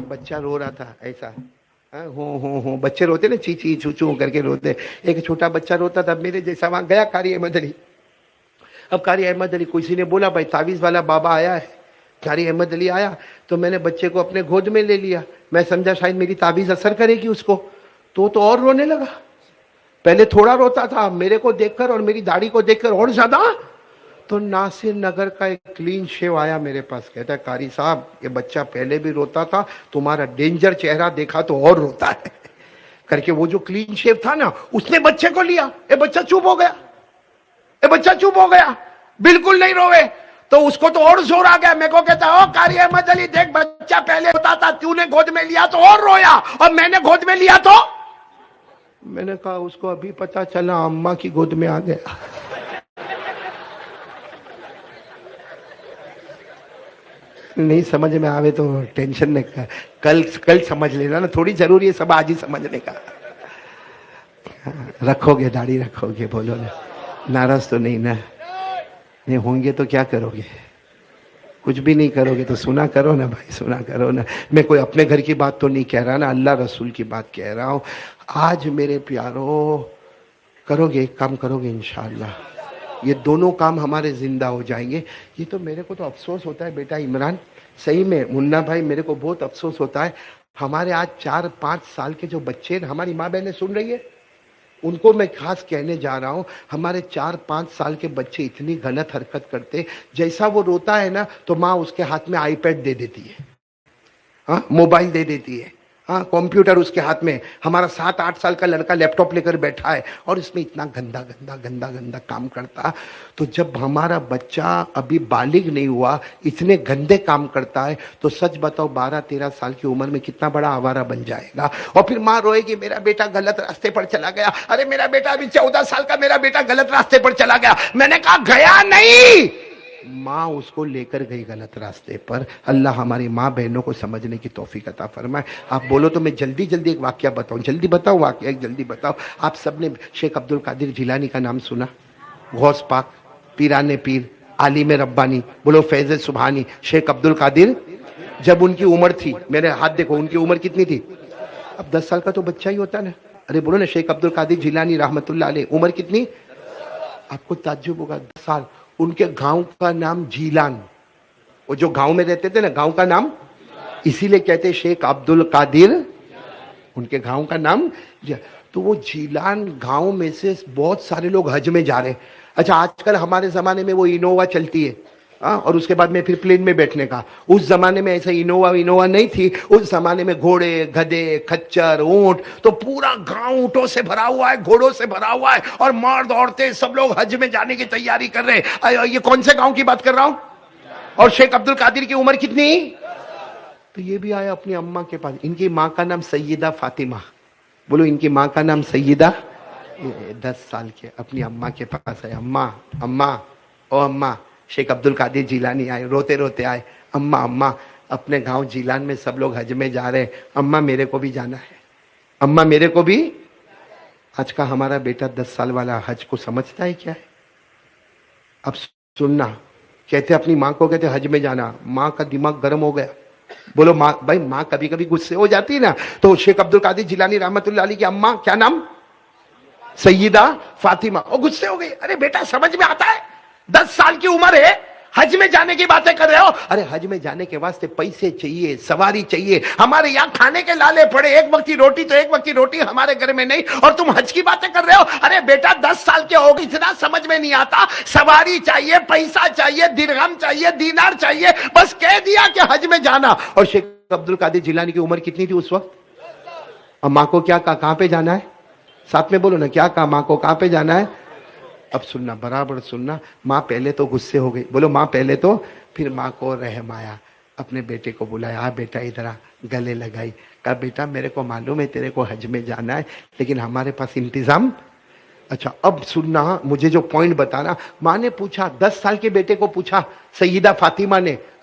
بچہ رو رہا تھا ایسا، ہوں بچے روتے نا، چی چی چو چو کر کے روتے، ایک چھوٹا بچہ روتا تھا میرے جیسا، وہاں گیا قاری احمد علی. اب قاری احمد علی کسی نے بولا بھائی تعویذ والا بابا آیا ہے. قاری احمد علی آیا تو میں نے بچے کو اپنے گود میں لے لیا، میں سمجھا شاید میری تعویذ اثر کرے گی اس کو، تو اور رونے لگا. پہلے تھوڑا روتا تھا، میرے کو دیکھ کر اور میری داڑھی کو دیکھ کر اور زیادہ. تو ناصر نگر کا ایک کلین شیو آیا میرے پاس، کہتا ہے قاری صاحب یہ بچہ پہلے بھی روتا تھا، تمہارا ڈینجر چہرہ دیکھا تو اور روتا ہے کر کے. وہ جو کلین شیو تھا نا اس نے بچے کو لیا، اے بچہ چپ ہو گیا، اے بچہ چپ ہو گیا، بالکل نہیں روئے. تو اس کو تو اور زور آ گیا، میرے کو کہتا ہے او قاری احمد علی دیکھ بچہ پہلے روتا تھا، تو نے گود میں لیا تو اور رویا، اور میں نے گود میں لیا تو. میں نے کہا اس کو ابھی پتا چلا اماں کی گود میں آ گیا. نہیں سمجھ میں آوے تو ٹینشن نہیں، کل سمجھ لینا نا، تھوڑی ضروری ہے سب آج ہی سمجھنے کا. رکھو گے داڑھی رکھو گے، بولو نا، ناراض تو نہیں نا؟ نہیں ہوں گے تو کیا کرو گے؟ کچھ بھی نہیں کرو گے تو سنا کرو نا بھائی، سنا کرو نا. میں کوئی اپنے گھر کی بات تو نہیں کہہ رہا نا، اللہ رسول کی بات کہہ رہا ہوں. آج میرے پیارو کرو گے، ایک کام کرو گے انشاءاللہ، یہ دونوں کام ہمارے زندہ ہو جائیں گے. یہ تو میرے کو تو افسوس ہوتا ہے بیٹا عمران، صحیح میں منا بھائی میرے کو بہت افسوس ہوتا ہے. ہمارے آج 4-5 سال کے جو بچے، ہماری ماں بہنیں سن رہی ہے، ان کو میں خاص کہنے جا رہا ہوں، ہمارے 4-5 سال کے بچے اتنی غلط حرکت کرتے. جیسا وہ روتا ہے نا تو ماں اس کے ہاتھ میں آئی پیڈ دے دیتی ہے، ہاں موبائل دے دیتی ہے، ہاں کمپیوٹر اس کے ہاتھ میں. ہمارا 7-8 سال کا لڑکا لیپ ٹاپ لے کر بیٹھا ہے اور اس میں اتنا گندا گندا گندا گندا کام کرتا. تو جب ہمارا بچہ ابھی بالغ نہیں ہوا اتنے گندے کام کرتا ہے تو سچ بتاؤ 12-13 سال کی عمر میں کتنا بڑا آوارہ بن جائے گا. اور پھر ماں روئے گی میرا بیٹا غلط راستے پر چلا گیا. ارے میرا بیٹا ابھی 14 سال کا، میرا بیٹا غلط راستے پر چلا گیا. میں نے کہا گیا نہیں، ماں اس کو لے کر گئی غلط راستے پر. اللہ ہماری ماں بہنوں کو سمجھنے کی توفیق عطا فرمائے. آپ بولو تو میں جلدی ایک واقعہ بتاؤں، جلدی بتاؤ واقعہ ایک، جلدی بتاؤ. آپ سب نے شیخ عبد القادر جیلانی کا نام سنا؟ غوث پاک، پیران پیر، عالم ربانی، بولو فیض سبحانی. شیخ عبد القادر جب ان کی عمر تھی، میرے ہاتھ دیکھو ان کی عمر کتنی تھی؟ اب 10 سال کا تو بچہ ہی ہوتا نا. ارے بولو نا شیخ عبد القادر جیلانی رحمت اللہ علیہ عمر کتنی؟ آپ کو تعجب ہوگا 10 سال. ان کے گاؤں کا نام جیلان، وہ جو گاؤں میں رہتے تھے نا گاؤں کا نام اسی لیے کہتے شیخ عبد القادر، ان کے گاؤں کا نام. تو وہ جیلان گاؤں میں سے بہت سارے لوگ حج میں جا رہے. اچھا آج کل ہمارے زمانے میں وہ انووا چلتی ہے اور اس کے بعد میں پھر پلین میں بیٹھنے کا. اس زمانے میں ایسا انووا نہیں تھی. اس زمانے میں گھوڑے، گدھے، کچر، اونٹ، تو پورا گاؤں اونٹوں سے بھرا ہوا ہے، گھوڑوں سے بھرا ہوا ہے، اور مرد عورتیں سب لوگ حج میں جانے کی تیاری کر رہے ہیں. یہ کون سے گاؤں کی بات کر رہا ہوں؟ اور شیخ عبد القادر کی عمر کتنی؟ تو یہ بھی آیا اپنی اماں کے پاس. ان کی ماں کا نام سیدہ فاطمہ، بولو ان کی ماں کا نام سیدہ. 10 سال کے اپنی اماں کے پاس ہے. اماں اماں او اماں، شیخ عبد القادر جیلانی آئے، روتے روتے آئے. اماں اماں اپنے گاؤں جیلان میں سب لوگ حج میں جا رہے ہیں، اماں میرے کو بھی جانا ہے، اماں میرے کو بھی. آج کا ہمارا بیٹا 10 سال والا حج کو سمجھتا ہے کیا ہے؟ اب سننا، کہتے اپنی ماں کو کہتے حج میں جانا، ماں کا دماغ گرم ہو گیا. بولو ماں، بھائی ماں کبھی کبھی غصے ہو جاتی ہے نا. تو شیخ عبد القادر جیلانی رحمت اللہ علیہ کی اماں کیا نام؟ سیدہ فاطمہ. اور غصے ہو گئی، ارے بیٹا سمجھ میں آتا ہے 10 سال کی عمر ہے، حج میں جانے کی باتیں کر رہے ہو. ارے حج میں جانے کے واسطے پیسے چاہیے، سواری چاہیے، ہمارے یہاں کھانے کے لالے پڑے، ایک وقت کی روٹی تو ایک وقت کی روٹی ہمارے گھر میں نہیں، اور تم حج کی باتیں کر رہے ہو. ارے بیٹا 10 سال کے ہو گئی، اتنا سمجھ میں نہیں آتا؟ سواری چاہیے، پیسہ چاہیے، درہم چاہیے، دینار چاہیے، بس کہہ دیا کہ حج میں جانا. اور شیخ عبد القادر جیلانی کی عمر کتنی تھی اس وقت؟ اور ماں کو کیا کہا کہاں پہ جانا ہے؟ ساتھ میں بولو نا، کیا کہا ماں کو کہاں پہ جانا ہے؟ اب سننا، برابر سننا. ماں پہلے تو غصے ہو گئی، بولو ماں پہلے تو. پھر ماں کو رحم آیا، اپنے بیٹے کو بلایا، آ بیٹا ادھر آ، گلے لگائی. کہا بیٹا میرے کو معلوم ہے تیرے کو حج میں جانا ہے، لیکن ہمارے پاس انتظام. اچھا اب سننا، مجھے جو پوائنٹ بتانا. ماں نے پوچھا، 10 سال کے بیٹے کو پوچھا سیدہ فاطمہ نے،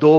2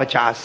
50।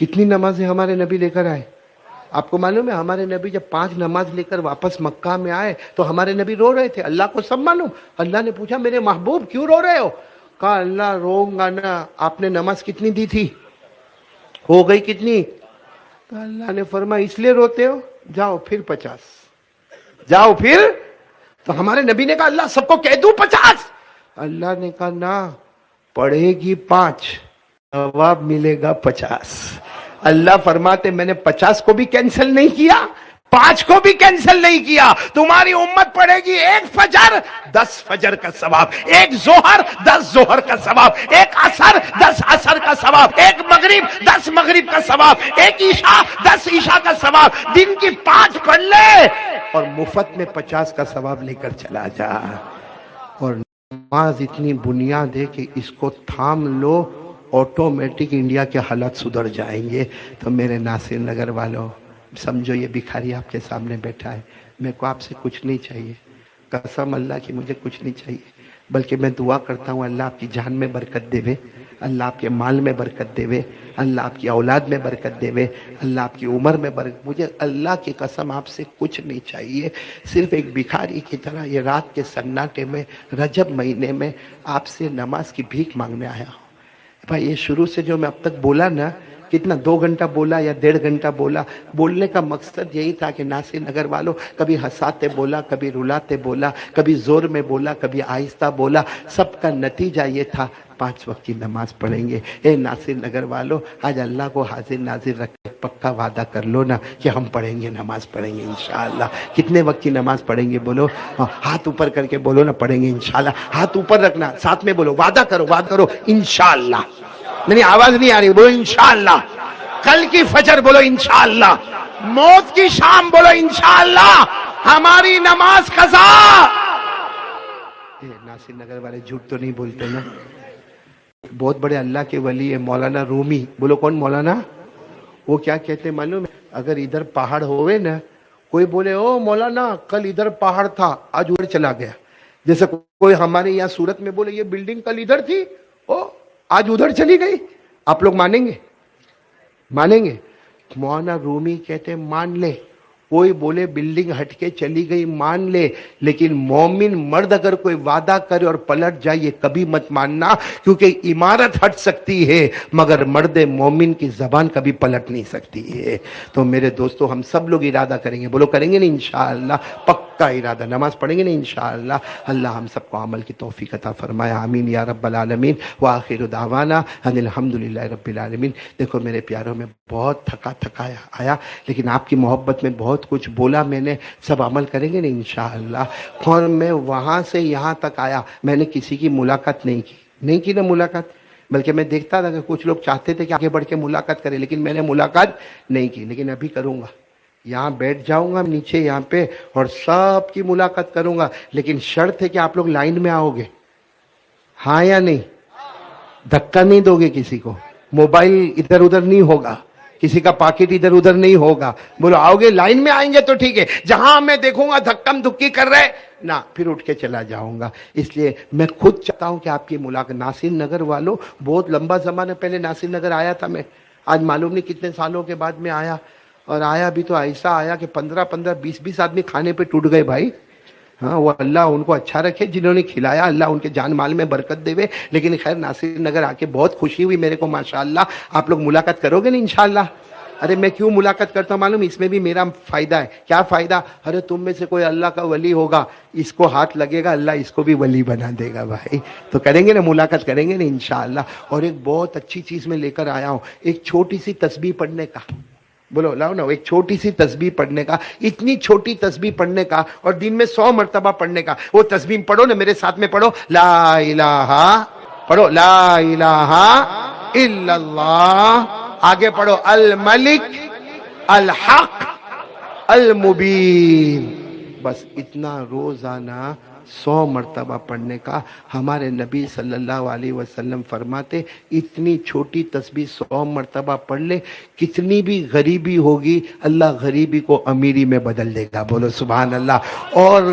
کتنی نمازیں ہمارے نبی لے کر آئے؟ آپ کو معلوم ہے ہمارے نبی جب 5 نماز لے کر واپس مکہ میں آئے تو ہمارے نبی رو رہے تھے. اللہ کو سب معلوم. اللہ نے پوچھا میرے محبوب کیوں رو رہے ہو؟ کہا اللہ روؤں گا نا. آپ نے نماز کتنی دی تھی؟ ہو گئی کتنی؟ تو اللہ نے فرمایا اس لیے روتے ہو؟ جاؤ پھر 50. جاؤ پھر. تو ہمارے نبی نے کہا اللہ سب کو کہہ دوں 50؟ اللہ نے کہا نہ، پڑھے گی 5 ثواب ملے گا 50. اللہ فرماتے میں نے 50 کو بھی کینسل نہیں کیا، 5 کو بھی کینسل نہیں کیا. تمہاری امت پڑھے گی 1 فجر 10 فجر کا ثواب، 1 ظہر 10 ظہر کا ثواب، 1 عصر 10 عصر کا ثواب، 1 مغرب 10 مغرب کا ثواب، 1 عشاء 10 عشاء کا ثواب. دن کی 5 پڑھ لے اور مفت میں 50 کا ثواب لے کر چلا جا. اور نماز اتنی بنیاد ہے کہ اس کو تھام لو، آٹومیٹک انڈیا کے حالات سدھر جائیں گے. تو میرے ناصر نگر والوں سمجھو یہ بھکاری آپ کے سامنے بیٹھا ہے، میرے کو آپ سے کچھ نہیں چاہیے، قسم اللہ کی مجھے کچھ نہیں چاہیے، بلکہ میں دعا کرتا ہوں اللہ آپ کی جان میں برکت دے، اللہ آپ کے مال میں برکت دے، اللہ آپ کی اولاد میں برکت دے، اللہ آپ کی عمر میں برکت. مجھے اللہ کی قسم آپ سے کچھ نہیں چاہیے، صرف ایک بھکاری کی طرح یہ رات کے سناٹے میں رجب مہینے میں آپ سے نماز کی بھیک مانگنے آیا ہوں. بھائی یہ شروع سے جو میں اب تک بولا نا، کتنا 2 گھنٹہ بولا یا 1.5 گھنٹہ بولا، بولنے کا مقصد یہی تھا کہ ناصر نگر والوں کبھی ہنساتے بولا، کبھی رلاتے بولا، کبھی زور میں بولا، کبھی آہستہ بولا. سب کا نتیجہ یہ تھا 5 وقت کی نماز پڑھیں گے. اے ناصر نگر والوں آج اللہ کو حاضر ناظر رکھ کے پکا وعدہ کر لو نا کہ ہم پڑھیں گے، نماز پڑھیں گے انشاءاللہ. کتنے وقت کی نماز پڑھیں گے بولو؟ ہاتھ اوپر کر کے بولو نا پڑھیں گے انشاءاللہ. ہاتھ اوپر رکھنا، ساتھ میں بولو وعدہ کرو، وعدہ کرو انشاءاللہ. نہیں آواز نہیں آ رہی، بولو انشاءاللہ. کل کی فجر بولو انشاءاللہ. موت کی شام بولو انشاءاللہ. ہماری نماز قضا. ناصر نگر والے جھوٹ تو نہیں بولتے نا؟ بہت بڑے اللہ کے ولی ہے مولانا رومی. بولو کون مولانا؟ وہ کیا کہتے ہیں معلوم ہے؟ اگر ادھر پہاڑ ہوئے نا، کوئی بولے او مولانا کل ادھر پہاڑ تھا آج ادھر چلا گیا، جیسے کوئی ہمارے یہاں صورت میں بولے یہ بلڈنگ کل ادھر تھی او آج ادھر چلی گئی، آپ لوگ مانیں گے؟ مانیں گے؟ مولانا رومی کہتے ہیں مان لے. کوئی بولے بلڈنگ ہٹ کے چلی گئی مان لے، لیکن مومن مرد اگر کوئی وعدہ کرے اور پلٹ جائے یہ کبھی مت ماننا، کیونکہ عمارت ہٹ سکتی ہے مگر مرد مومن کی زبان کبھی پلٹ نہیں سکتی ہے. تو میرے دوستو ہم سب لوگ ارادہ کریں گے، بولو کریں گے نا انشاءاللہ، پکا ارادہ، نماز پڑھیں گے نا انشاءاللہ. اللہ ہم سب کو عمل کی توفیق عطا فرمائے، آمین یا رب العالمین. وآخر دعوانا ان الحمدللہ رب العالمین. دیکھو میرے پیاروں میں بہت تھکا آیا، لیکن آپ کی محبت میں بہت کچھ بولا میں نے، سب عمل کریں گے نا انشاءاللہ. اور میں وہاں سے یہاں تک آیا، میں نے کسی کی ملاقات نہیں کی نا ملاقات، بلکہ میں دیکھتا تھا کہ کچھ لوگ چاہتے تھے کہ آگے بڑھ کے ملاقات کریں، لیکن میں نے ملاقات نہیں کی. لیکن ابھی کروں گا، یہاں بیٹھ جاؤں گا نیچے یہاں پہ اور سب کی ملاقات کروں گا، لیکن شرط ہے کہ آپ لوگ لائن میں آؤ گے، ہاں یا نہیں؟ دھکا نہیں دو گے کسی کو، موبائل ادھر ادھر نہیں ہوگا، کسی کا پاکٹ ادھر ادھر نہیں ہوگا. بولو آؤ گے؟ لائن میں آئیں گے تو ٹھیک ہے، جہاں میں دیکھوں گا دھکم دھکی کر رہے نہ پھر اٹھ کے چلا جاؤں گا. اس لیے میں خود چاہتا ہوں کہ آپ کی ملاقات. ناصر نگر والوں بہت لمبا زمانہ پہلے ناصر نگر آیا تھا میں، آج معلوم نہیں کتنے سالوں کے بعد میں آیا، اور آیا بھی تو ایسا آیا کہ 15 20 آدمی کھانے پہ ٹوٹ گئے بھائی. ہاں وہ اللہ ان کو اچھا رکھے جنہوں نے کھلایا، اللہ ان کے جان مال میں برکت دے. لیکن خیر ناصر نگر آ کے بہت خوشی ہوئی میرے کو ماشاءاللہ. آپ لوگ ملاقات کرو گے نا انشاءاللہ؟ ارے میں کیوں ملاقات کرتا ہوں معلوم؟ اس میں بھی میرا فائدہ ہے. کیا فائدہ؟ ارے تم میں سے کوئی اللہ کا ولی ہوگا، اس کو ہاتھ لگے گا اللہ اس کو بھی ولی بنا دے گا بھائی. تو کریں گے نا ملاقات، کریں گے نا انشاءاللہ. اور ایک بہت اچھی چیز میں لے کر آیا ہوں، ایک چھوٹی سی تسبیح پڑھنے کا. بولو لاؤ نا، ایک چھوٹی سی تسبیح پڑھنے کا، اتنی چھوٹی تسبیح پڑھنے کا، اور دن میں 100 مرتبہ پڑھنے کا. وہ تسبیح پڑھو نا میرے ساتھ میں، پڑھو لا الہ، پڑھو لا الہ الا اللہ، آگے پڑھو الملک الحق المبین. بس اتنا روزانہ 100 مرتبہ پڑھنے کا. ہمارے نبی صلی اللہ علیہ وسلم فرماتے اتنی چھوٹی تسبیح 100 مرتبہ پڑھ لے، کتنی بھی غریبی ہوگی اللہ غریبی کو امیری میں بدل دے گا. بولو سبحان اللہ. اور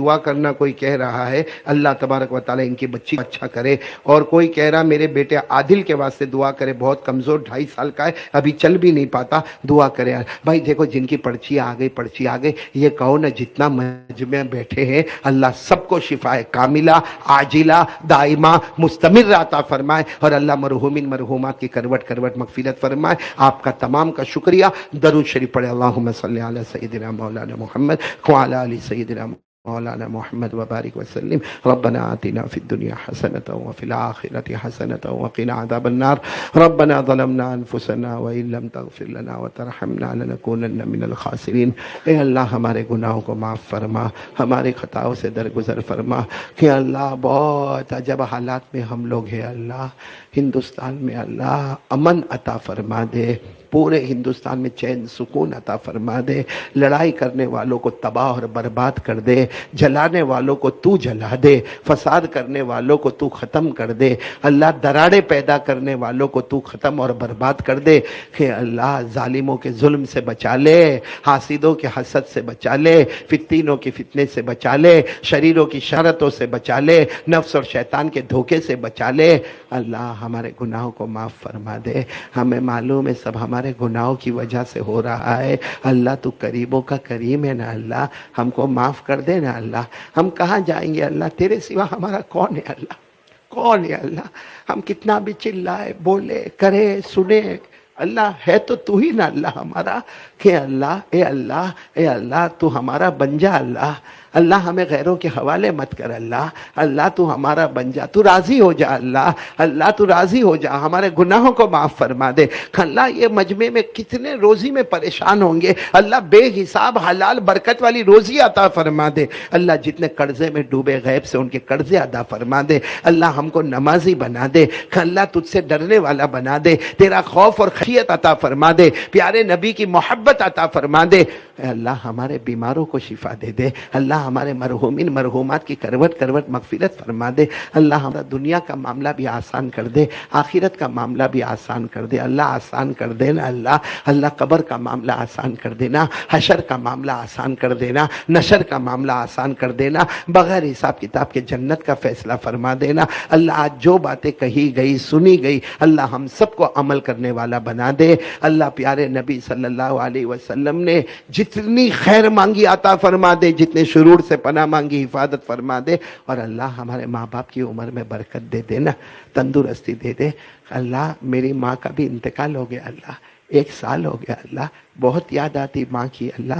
دعا کرنا کوئی کہہ رہا ہے اللہ تبارک و تعالی ان کی بچی کو اچھا کرے، اور کوئی کہہ رہا میرے بیٹے عادل کے واسطے دعا کرے، بہت کمزور 2.5 سال کا ہے، ابھی چل بھی نہیں پاتا، دعا کرے۔ بھائی دیکھو جن کی پرچی آ گئی، یہ کہو نا جتنا مجمع بیٹھے ہیں اللہ سب کو شفا کاملہ عاجلہ دائمہ مستمر عطا فرمائے، اور اللہ مرحومین مرحومات کی کروٹ کروٹ مغفرت فرمائے۔ آپ کا تمام کا شکریہ۔ درود شریف پڑھے، اللہم صلی علی سیدنا مولانا محمد وعلی آل سیدنا مولانا محمد وبارک وسلم۔ ربنا آتنا فی الدنیا حسنۃ وفی الآخرۃ حسنۃ وقنا عذاب النار۔ ربنا ظلمنا انفسنا وان لم تغفر لنا وترحمنا لنکونن من الخاسرین۔ اے اللہ ہمارے گناہوں کو معاف فرما، ہماری خطاؤں سے درگزر فرما، کہ اللہ بہت عجب حالات میں ہم لوگ ہیں، اللہ ہندوستان میں اللہ امن عطا فرما دے، پورے ہندوستان میں چین سکون عطا فرما دے، لڑائی کرنے والوں کو تباہ اور برباد کر دے، جلانے والوں کو تو جلا دے، فساد کرنے والوں کو تو ختم کر دے، اللہ دراڑے پیدا کرنے والوں کو تو ختم اور برباد کر دے، کہ اللہ ظالموں کے ظلم سے بچا لے، حاسدوں کے حسد سے بچا لے، فتنوں کے فتنے سے بچا لے، شریروں کی شرطوں سے بچا لے، نفس اور شیطان کے دھوکے سے بچا لے۔ اللہ ہمارے گناہوں کو معاف فرما دے، ہمیں معلوم ہے سب ہمارے گناہوں کی وجہ سے ہو رہا ہے، اللہ تو قریبوں کا کریم ہے نا، اللہ ہم کو معاف کر دے نا، اللہ ہم کہاں جائیں گے اللہ، تیرے سوا ہمارا کون ہے اللہ، کون ہے اللہ، ہم کتنا بھی چلائے بولے کرے سنے، اللہ ہے تو ہی نا اللہ ہمارا، کہ اللہ اے اللہ تو ہمارا بن جا، اللہ ہمیں غیروں کے حوالے مت کر، اللہ تو ہمارا بن جا، تو راضی ہو جا، اللہ تو راضی ہو جا، ہمارے گناہوں کو معاف فرما دے۔ اللہ یہ مجمع میں کتنے روزی میں پریشان ہوں گے، اللہ بے حساب حلال برکت والی روزی عطا فرما دے، اللہ جتنے قرضے میں ڈوبے غیب سے ان کے قرضے ادا فرما دے، اللہ ہم کو نمازی بنا دے، اللہ تجھ سے ڈرنے والا بنا دے، تیرا خوف اور خشیت عطا فرما دے، پیارے نبی کی محبت عطا فرما دے، اے اللہ ہمارے بیماروں کو شفا دے دے، اللہ ہمارے مرحومین مرحومات کی کروٹ کروٹ مغفرت فرما دے، اللہ ہمارا دنیا کا معاملہ بھی آسان کر دے، آخرت کا معاملہ بھی آسان کر دے، اللہ آسان کر دینا، اللہ قبر کا معاملہ آسان کر دینا، حشر کا معاملہ آسان کر دینا، نشر کا معاملہ آسان کر دینا، بغیر حساب کتاب کے جنت کا فیصلہ فرما دینا، اللہ آج جو باتیں کہی گئی سنی گئی اللہ ہم سب کو عمل کرنے والا بنا دے، اللہ پیارے نبی صلی اللہ علیہ وسلم نے جتنی خیر مانگی عطا فرما دے، جتنے شرور سے پناہ مانگی حفاظت فرما دے، اور اللہ ہمارے ماں باپ کی عمر میں برکت دے دینا، تندرستی دے دے، اللہ میری ماں کا بھی انتقال ہو گیا، اللہ 1 سال ہو گیا، اللہ بہت یاد آتی ماں کی، اللہ